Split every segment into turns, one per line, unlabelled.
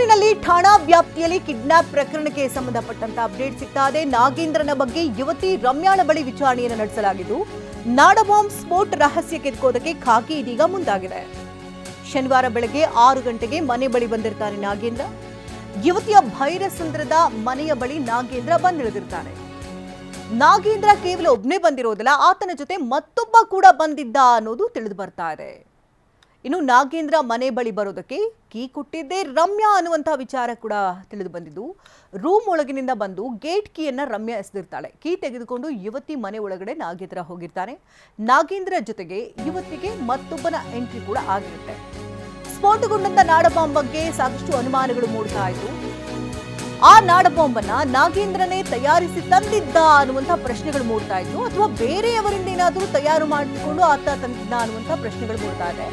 ಬೆಂಗಳೂರಿನಲ್ಲಿ ಠಾಣಾ ವ್ಯಾಪ್ತಿಯಲ್ಲಿ ಕಿಡ್ನಾಪ್ ಪ್ರಕರಣಕ್ಕೆ ಸಂಬಂಧಪಟ್ಟಂತ ಅಪ್ಡೇಟ್ ಸಿಗ್ತಾ ಇದೆ. ನಾಗೇಂದ್ರನ ಬಗ್ಗೆ ಯುವತಿ ರಮ್ಯಾಳ ಬಳಿ ವಿಚಾರಣೆಯನ್ನು ನಡೆಸಲಾಗಿದ್ದು, ನಾಡಬಾಂಬ್ ಸ್ಫೋಟ ರಹಸ್ಯ ಕೆದಕೋದಕ್ಕೆ ಖಾಕಿ ಇದೀಗ ಮುಂದಾಗಿದೆ. ಶನಿವಾರ ಬೆಳಗ್ಗೆ 6 ಗಂಟೆಗೆ ಮನೆ ಬಳಿ ಬಂದಿರ್ತಾನೆ ನಾಗೇಂದ್ರ. ಯುವತಿಯ ಭೈರಸಂದ್ರದ ಮನೆಯ ಬಳಿ ನಾಗೇಂದ್ರ ಬಂದಿಳಿದಿರ್ತಾನೆ. ನಾಗೇಂದ್ರ ಕೇವಲ ಒಬ್ಬನೇ ಬಂದಿರೋದಿಲ್ಲ, ಆತನ ಜೊತೆ ಮತ್ತೊಬ್ಬ ಕೂಡ ಬಂದಿದ್ದ ಅನ್ನೋದು ತಿಳಿದು ಬರ್ತಾ ಇದೆ. ಇನ್ನು ನಾಗೇಂದ್ರ ಮನೆ ಬಳಿ ಬರೋದಕ್ಕೆ ಕೀ ಕೊಟ್ಟಿದ್ದೇ ರಮ್ಯಾ ಅನ್ನುವಂತಹ ವಿಚಾರ ಕೂಡ ತಿಳಿದು ಬಂದಿದ್ದು, ರೂಮ್ ಒಳಗಿನಿಂದ ಬಂದು ಗೇಟ್ ಕೀಯನ್ನ ರಮ್ಯಾ ಎಸೆದಿರ್ತಾಳೆ. ಕೀ ತೆಗೆದುಕೊಂಡು ಯುವತಿ ಮನೆ ಒಳಗಡೆ ನಾಗೇಂದ್ರ ಹೋಗಿರ್ತಾನೆ. ನಾಗೇಂದ್ರ ಜೊತೆಗೆ ಯುವತಿಗೆ ಮತ್ತೊಬ್ಬನ ಎಂಟ್ರಿ ಕೂಡ ಆಗಿರುತ್ತೆ. ಸ್ಫೋಟಗೊಂಡಂತ ನಾಡಬಾಂಬ್ ಬಗ್ಗೆ ಸಾಕಷ್ಟು ಅನುಮಾನಗಳು ಮೂಡ್ತಾ ಇತ್ತು. ಆ ನಾಡಬಾಂಬ್ ಅನ್ನ ನಾಗೇಂದ್ರನೇ ತಯಾರಿಸಿ ತಂದಿದ್ದ ಅನ್ನುವಂತಹ ಪ್ರಶ್ನೆಗಳು ಮೂಡ್ತಾ ಇತ್ತು, ಅಥವಾ ಬೇರೆಯವರಿಂದ ಏನಾದರೂ ತಯಾರು ಮಾಡಿಕೊಂಡು ಆತ ತಂದಿದ್ದ ಅನ್ನುವಂತಹ ಪ್ರಶ್ನೆಗಳು ಮೂಡ್ತಾ ಇದೆ.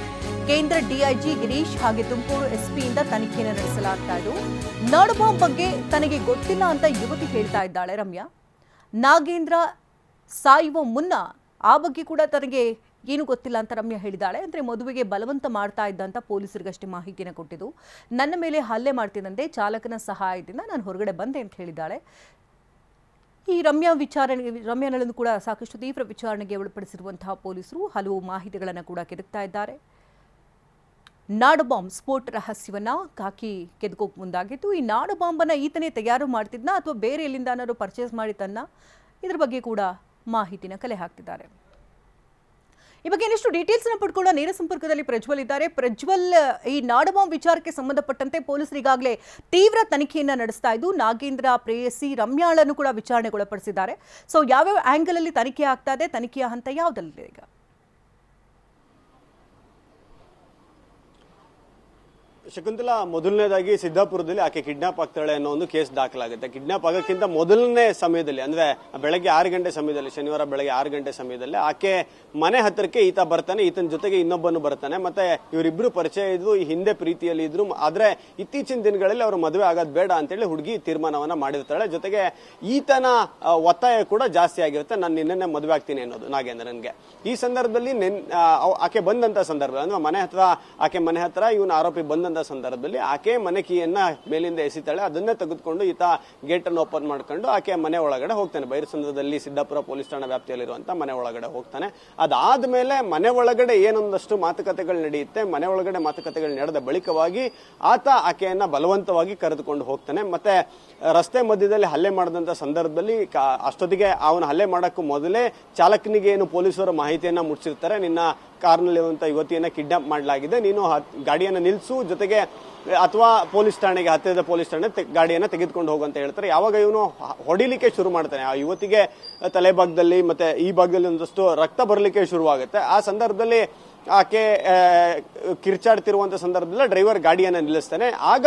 ಕೇಂದ್ರ ಡಿಐಜಿ ಗಿರೀಶ್ ಹಾಗೆ ತುಮಕೂರು ಎಸ್ಪಿಯಿಂದ ತನಿಖೆಯನ್ನು ನಡೆಸಲಾಗ್ತಾ ಇದ್ದು, ನಾಡಬಾಂಬ್ ಬಗ್ಗೆ ತನಗೆ ಗೊತ್ತಿಲ್ಲ ಅಂತ ಯುವತಿ ಹೇಳ್ತಾ ಇದ್ದಾಳೆ ರಮ್ಯಾ. ನಾಗೇಂದ್ರ ಸಾಯುವ ಮುನ್ನ ಆ ಬಗ್ಗೆ ಕೂಡ ತನಗೆ ಏನು ಗೊತ್ತಿಲ್ಲ ಅಂತ ರಮ್ಯಾ ಹೇಳಿದಾಳೆ. ಅಂದರೆ ಮದುವೆಗೆ ಬಲವಂತ ಮಾಡ್ತಾ ಇದ್ದಂತ ಪೊಲೀಸರಿಗಷ್ಟೇ ಮಾಹಿತಿಯನ್ನು ಕೊಟ್ಟಿದ್ದು. ನನ್ನ ಮೇಲೆ ಹಲ್ಲೆ ಮಾಡ್ತಿದ್ದಂತೆ ಚಾಲಕನ ಸಹಾಯದಿಂದ ನಾನು ಹೊರಗಡೆ ಬಂದೆ ಅಂತ ಹೇಳಿದ್ದಾಳೆ. ಈ ರಮ್ಯಾನನ್ನು ಕೂಡ ಸಾಕಷ್ಟು ತೀವ್ರ ವಿಚಾರಣೆಗೆ ಒಳಪಡಿಸಿರುವಂತಹ ಪೊಲೀಸರು ಹಲವು ಮಾಹಿತಿಗಳನ್ನು ಕೂಡ ಕೆದಕ್ತಾ ಇದ್ದಾರೆ. ನಾಡಬಾಂಬ್ ಸ್ಫೋಟ ರಹಸ್ಯವನ್ನ ಖಾಕಿ ಕೆದಕೋಕ್ ಮುಂದಾಗಿತ್ತು. ಈ ನಾಡಬಾಂಬನ್ನ ಈತನೇ ತಯಾರು ಮಾಡ್ತಿದ್ನ ಅಥವಾ ಬೇರೆ ಎಲ್ಲಿಂದಾನಾದ್ರು ಪರ್ಚೇಸ್ ಮಾಡಿ ತನ್ನ, ಇದ್ರ ಬಗ್ಗೆ ಕೂಡ ಮಾಹಿತಿನ ಕಲೆ ಹಾಕ್ತಿದ್ದಾರೆ. ಈ ಬಗ್ಗೆ ಇನ್ನಷ್ಟು ಡೀಟೇಲ್ಸ್ ಅನ್ನು ಪಡ್ಕೊಳ್ಳೋ ನೇರ ಸಂಪರ್ಕದಲ್ಲಿ ಪ್ರಜ್ವಲ್ ಇದ್ದಾರೆ. ಪ್ರಜ್ವಲ್, ಈ ನಾಡಬಾಂಬ್ ವಿಚಾರಕ್ಕೆ ಸಂಬಂಧಪಟ್ಟಂತೆ ಪೊಲೀಸರು ಈಗಾಗಲೇ ತೀವ್ರ ತನಿಖೆಯನ್ನ ನಡೆಸ್ತಾ ಇದ್ದು, ನಾಗೇಂದ್ರ ಪ್ರೇಯಸಿ ರಮ್ಯಾಳನ್ನು ಕೂಡ ವಿಚಾರಣೆಗೆ ಒಳಪಡಿಸಿದ್ದಾರೆ. ಸೊ ಯಾವ್ಯಾವ ಆಂಗಲ್ ಅಲ್ಲಿ ತನಿಖೆ ಆಗ್ತಾ ಇದೆ, ತನಿಖೆಯ ಹಂತ ಯಾವ್ದಲ್ಲಿದೆ ಈಗ?
ಶಕುಂತಲಾ, ಮೊದಲನೇದಾಗಿ ಸಿದ್ದಾಪುರದಲ್ಲಿ ಆಕೆ ಕಿಡ್ನಾಪ್ ಆಗ್ತಾಳೆ ಅನ್ನೋ ಒಂದು ಕೇಸ್ ದಾಖಲಾಗುತ್ತೆ. ಕಿಡ್ನಾಪ್ ಆಗೋಕ್ಕಿಂತ ಮೊದಲನೇ ಸಮಯದಲ್ಲಿ, ಅಂದ್ರೆ ಬೆಳಗ್ಗೆ 6 ಗಂಟೆ ಸಮಯದಲ್ಲಿ, ಶನಿವಾರ ಬೆಳಗ್ಗೆ 6 ಗಂಟೆ ಸಮಯದಲ್ಲಿ ಆಕೆ ಮನೆ ಹತ್ತಿರಕ್ಕೆ ಈತ ಬರ್ತಾನೆ. ಈತನ ಜೊತೆಗೆ ಇನ್ನೊಬ್ಬನು ಬರ್ತಾನೆ. ಮತ್ತೆ ಇವರಿಬ್ರು ಪರಿಚಯ ಇದ್ದು ಈ ಹಿಂದೆ ಪ್ರೀತಿಯಲ್ಲಿ ಇದ್ರು. ಆದ್ರೆ ಇತ್ತೀಚಿನ ದಿನಗಳಲ್ಲಿ ಅವರು ಮದುವೆ ಆಗೋದು ಬೇಡ ಅಂತೇಳಿ ಹುಡುಗಿ ತೀರ್ಮಾನವನ್ನ ಮಾಡಿರ್ತಾಳೆ. ಜೊತೆಗೆ ಈತನ ಒತ್ತಾಯ ಕೂಡ ಜಾಸ್ತಿ ಆಗಿರುತ್ತೆ, ನಾನು ನಿನ್ನೆ ಮದುವೆ ಆಗ್ತೀನಿ ಅನ್ನೋದು ನಾಗೇಂದ್ರನ್ಗೆ. ಈ ಸಂದರ್ಭದಲ್ಲಿ ಆಕೆ ಬಂದಂತ ಸಂದರ್ಭ ಅಂದ್ರೆ ಆಕೆ ಮನೆ ಹತ್ರ ಇವನ ಆರೋಪಿ ಬಂದಂತ ಸಂದರ್ಭದಲ್ಲಿ ಆಕೆ ಮನೆ ಕೀಯನ್ನ ಮೇಲಿಂದ ಎಸಿತಾಳೆ. ಅದನ್ನೇ ತೆಗೆದುಕೊಂಡು ಈತ ಗೇಟ್ ಅನ್ನು ಓಪನ್ ಮಾಡ್ಕೊಂಡು ಆಕೆ ಮನೆ ಒಳಗಡೆ ಹೋಗ್ತಾನೆ. ಬೈರಸಂದ್ರದಲ್ಲಿ ಸಿದ್ದಾಪುರ ಪೊಲೀಸ್ ಠಾಣಾ ವ್ಯಾಪ್ತಿಯಲ್ಲಿರುವಂತಹ ಮನೆ ಒಳಗಡೆ ಹೋಗ್ತಾನೆ. ಅದಾದ್ಮೇಲೆ ಮನೆ ಒಳಗಡೆ ಏನೊಂದಷ್ಟು ಮಾತುಕತೆಗಳು ನಡೆಯುತ್ತೆ. ಮನೆ ಒಳಗಡೆ ಮಾತುಕತೆಗಳು ನಡೆದ ಬಳಿಕವಾಗಿ ಆತ ಆಕೆಯನ್ನ ಬಲವಂತವಾಗಿ ಕರೆದುಕೊಂಡು ಹೋಗ್ತಾನೆ. ಮತ್ತೆ ರಸ್ತೆ ಮಧ್ಯದಲ್ಲಿ ಹಲ್ಲೆ ಮಾಡಿದಂತ ಸಂದರ್ಭದಲ್ಲಿ ಅಷ್ಟೊತ್ತಿಗೆ ಅವನು ಹಲ್ಲೆ ಮಾಡಕ್ಕೂ ಮೊದಲೇ ಚಾಲಕನಿಗೆ ಏನು ಪೊಲೀಸರು ಮಾಹಿತಿಯನ್ನ ಮುಟ್ಟಿಸಿರ್ತಾರೆ, ನಿನ್ನ ಕಾರ್ನಲ್ಲಿರುವಂತಹ ಯುವತಿಯನ್ನ ಕಿಡ್ನಾಪ್ ಮಾಡಲಾಗಿದೆ, ನೀನು ಗಾಡಿಯನ್ನ ನಿಲ್ಸು, ಜೊತೆಗೆ ಅಥವಾ ಪೊಲೀಸ್ ಠಾಣೆಗೆ, ಹತ್ತಿರದ ಪೊಲೀಸ್ ಠಾಣೆ ಗಾಡಿಯನ್ನ ತೆಗೆದುಕೊಂಡು ಹೋಗುವಂತ ಹೇಳ್ತಾರೆ. ಯಾವಾಗ ಇವನು ಹೊಡಿಲಿಕ್ಕೆ ಶುರು ಮಾಡ್ತಾನೆ, ಆ ಯುವತಿಗೆ ತಲೆ ಭಾಗದಲ್ಲಿ ಮತ್ತೆ ಈ ಭಾಗದಲ್ಲಿ ಒಂದಷ್ಟು ರಕ್ತ ಬರಲಿಕ್ಕೆ ಶುರುವಾಗುತ್ತೆ. ಆ ಸಂದರ್ಭದಲ್ಲಿ ಆಕೆ ಕಿರ್ಚಾಡ್ತಿರುವಂತ ಸಂದರ್ಭದಲ್ಲಿ ಡ್ರೈವರ್ ಗಾಡಿಯನ್ನ ನಿಲ್ಲಿಸ್ತಾನೆ. ಆಗ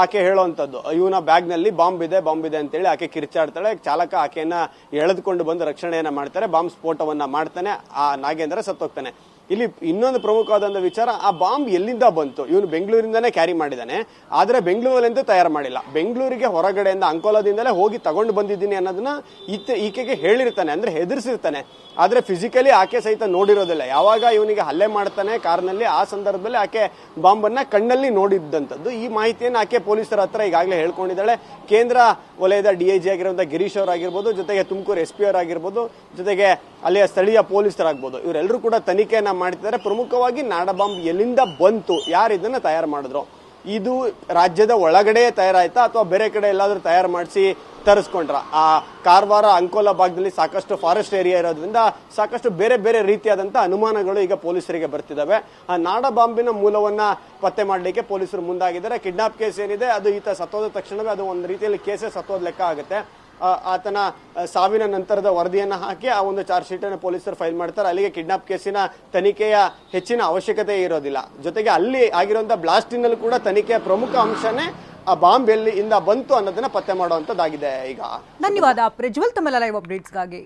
ಆಕೆ ಹೇಳುವಂತದ್ದು, ಇವನ ಬ್ಯಾಗ್ ನಲ್ಲಿ ಬಾಂಬ್ ಇದೆ ಅಂತೇಳಿ ಆಕೆ ಕಿರ್ಚಾಡ್ತಾಳೆ. ಚಾಲಕ ಆಕೆಯನ್ನ ಎಳೆದುಕೊಂಡು ಬಂದು ರಕ್ಷಣೆಯನ್ನ ಮಾಡ್ತಾರೆ. ಬಾಂಬ್ ಸ್ಫೋಟವನ್ನ ಮಾಡ್ತಾನೆ. ಆ ನಾಗೇಂದ್ರ ಸತ್ತೋಗ್ತಾನೆ. ಇಲ್ಲಿ ಇನ್ನೊಂದು ಪ್ರಮುಖವಾದ ವಿಚಾರ, ಆ ಬಾಂಬ್ ಎಲ್ಲಿಂದ ಬಂತು? ಇವನು ಬೆಂಗಳೂರಿಂದನೇ ಕ್ಯಾರಿ ಮಾಡಿದಾನೆ, ಆದ್ರೆ ಬೆಂಗಳೂರಲ್ಲಿಂದ ತಯಾರು ಮಾಡಿಲ್ಲ. ಬೆಂಗಳೂರಿಗೆ ಹೊರಗಡೆಯಿಂದ ಅಂಕೋಲಾದಿಂದಲೇ ಹೋಗಿ ತಗೊಂಡು ಬಂದಿದ್ದೀನಿ ಅನ್ನೋದನ್ನ ಈಕೆಗೆ ಹೇಳಿರ್ತಾನೆ, ಅಂದ್ರೆ ಹೆದರ್ಸಿರ್ತಾನೆ. ಆದ್ರೆ ಫಿಸಿಕಲಿ ಆಕೆ ಸಹಿತ ನೋಡಿರೋದಿಲ್ಲ. ಯಾವಾಗ ಇವನಿಗೆ ಹಲ್ಲೆ ಮಾಡ್ತಾನೆ ಕಾರ್ನಲ್ಲಿ, ಆ ಸಂದರ್ಭದಲ್ಲಿ ಆಕೆ ಬಾಂಬನ್ನ ಕಣ್ಣಲ್ಲಿ ನೋಡಿದ್ದಂಥದ್ದು. ಈ ಮಾಹಿತಿಯನ್ನು ಆಕೆ ಪೊಲೀಸರ ಹತ್ರ ಈಗಾಗಲೇ ಹೇಳ್ಕೊಂಡಿದ್ದಾಳೆ. ಕೇಂದ್ರ ವಲಯದ ಡಿಐಜಿ ಆಗಿರುವಂತಹ ಗಿರೀಶ್ ಅವರಾಗಿರ್ಬೋದು, ಜೊತೆಗೆ ತುಮಕೂರು ಎಸ್ಪಿ ಅವರಾಗಿರ್ಬೋದು, ಜೊತೆಗೆ ಅಲ್ಲಿಯ ಸ್ಥಳೀಯ ಪೊಲೀಸರಾಗ್ಬೋದು, ಇವರೆಲ್ಲರೂ ಕೂಡ ತನಿಖೆಯನ್ನ ಮಾಡ್ತಿದ್ದಾರೆ. ಪ್ರಮುಖವಾಗಿ ನಾಡಬಾಂಬ್ ಎಲ್ಲಿಂದ ಬಂತು, ಯಾರು ಇದನ್ನ ತಯಾರು ಮಾಡಿದ್ರು, ಇದು ರಾಜ್ಯದ ಒಳಗಡೆ ತಯಾರಾಯ್ತಾ ಅಥವಾ ಬೇರೆ ಕಡೆ ಎಲ್ಲಾದ್ರೂ ತಯಾರು ಮಾಡಿಸಿ ತರಿಸ್ಕೊಂಡ್ರ? ಆ ಕಾರವಾರ ಅಂಕೋಲಾ ಭಾಗದಲ್ಲಿ ಸಾಕಷ್ಟು ಫಾರೆಸ್ಟ್ ಏರಿಯಾ ಇರೋದ್ರಿಂದ ಸಾಕಷ್ಟು ಬೇರೆ ಬೇರೆ ರೀತಿಯಾದಂತಹ ಅನುಮಾನಗಳು ಈಗ ಪೊಲೀಸರಿಗೆ ಬರ್ತಿದ್ದಾವೆ. ಆ ನಾಡಬಾಂಬಿನ ಮೂಲವನ್ನ ಪತ್ತೆ ಮಾಡಲಿಕ್ಕೆ ಪೊಲೀಸರು ಮುಂದಾಗಿದ್ದಾರೆ. ಕಿಡ್ನಾಪ್ ಕೇಸ್ ಏನಿದೆ ಅದು ಈತ ಸತ್ತೋದ ತಕ್ಷಣವೇ ಅದು ಒಂದು ರೀತಿಯಲ್ಲಿ ಕೇಸೇ ಸತ್ತೋದ ಲೆಕ್ಕ ಆಗುತ್ತೆ. ಆತನ ಸಾವಿನ ನಂತರದ ವರದಿಯನ್ನ ಹಾಕಿ ಆ ಒಂದು ಚಾರ್ಜ್ ಶೀಟ್ ಅನ್ನು ಪೊಲೀಸರು ಫೈಲ್ ಮಾಡ್ತಾರೆ. ಅಲ್ಲಿಗೆ ಕಿಡ್ನಾಪ್ ಕೇಸಿನ ತನಿಖೆಯ ಹೆಚ್ಚಿನ ಅವಶ್ಯಕತೆ ಇರೋದಿಲ್ಲ. ಜೊತೆಗೆ ಅಲ್ಲಿ ಆಗಿರುವಂತಹ ಬ್ಲಾಸ್ಟಿನಲ್ಲೂ ಕೂಡ ತನಿಖೆಯ ಪ್ರಮುಖ ಅಂಶನೇ ಆ ಬಾಂಬ್ ಎಲ್ಲಿಂದ ಬಂತು ಅನ್ನೋದನ್ನ ಪತ್ತೆ ಮಾಡುವಂತದ್ದಾಗಿದೆ. ಈಗ
ಧನ್ಯವಾದ ಪ್ರಜ್ವಲ್, ತಮ್ಮ ಲೈವ್ ಅಪ್ಡೇಟ್ಸ್ಗಾಗಿ.